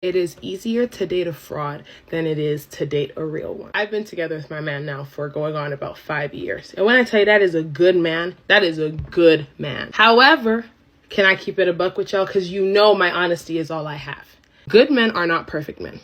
It is easier to date a fraud than it is to date a real one. I've been together with my man now for going on about 5 years. And when I tell you that is a good man, that is a good man. However, can I keep it a buck with y'all? Because you know my honesty is all I have. Good men are not perfect men.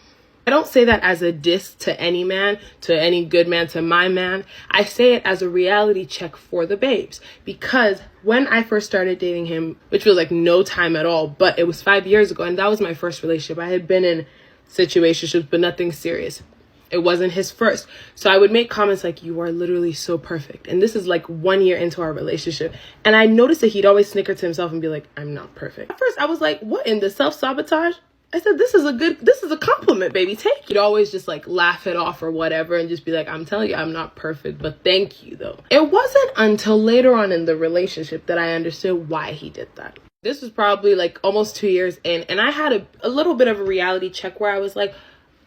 I don't say that as a diss to any man, to any good man, to my man. I say it as a reality check for the babes. Because when I first started dating him, which was like no time at all, but it was 5 years ago, and that was my first relationship. I had been in situationships, but nothing serious. It wasn't his first. So I would make comments like, you are literally so perfect. And this is like 1 year into our relationship. And I noticed that he'd always snicker to himself and be like, I'm not perfect. At first I was like, what in the self-sabotage? I said, this is a compliment, baby. Take it. You'd always just like laugh it off or whatever and just be like, I'm telling you, I'm not perfect, but thank you though. It wasn't until later on in the relationship that I understood why he did that. This was probably like almost 2 years in, and I had a little bit of a reality check where I was like,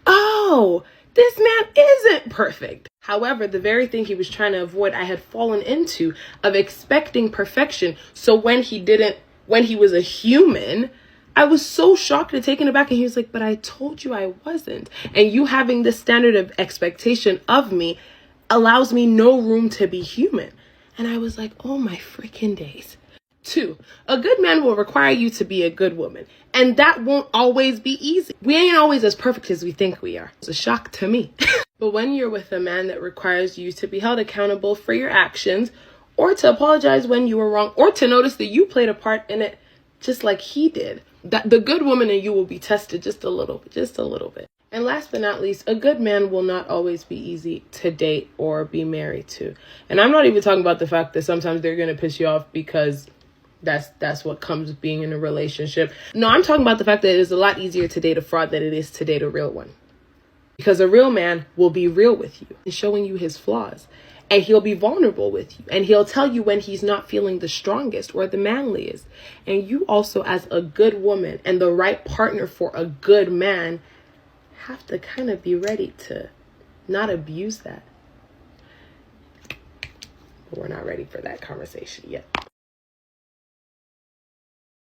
oh, this man isn't perfect. However, the very thing he was trying to avoid, I had fallen into, of expecting perfection. So when he was a human, I was so shocked and taken aback, and he was like, but I told you I wasn't. And you having this standard of expectation of me allows me no room to be human. And I was like, oh my freaking days. 2, a good man will require you to be a good woman. And that won't always be easy. We ain't always as perfect as we think we are. It's a shock to me. But when you're with a man that requires you to be held accountable for your actions, or to apologize when you were wrong, or to notice that you played a part in it just like he did, that the good woman in you will be tested just a little bit. And last but not least, a good man will not always be easy to date or be married to. And I'm not even talking about the fact that sometimes they're going to piss you off because that's what comes with being in a relationship. No, I'm talking about the fact that it is a lot easier to date a fraud than it is to date a real one. Because a real man will be real with you and showing you his flaws. And he'll be vulnerable with you. And he'll tell you when he's not feeling the strongest or the manliest. And you also, as a good woman and the right partner for a good man, have to kind of be ready to not abuse that. But we're not ready for that conversation yet.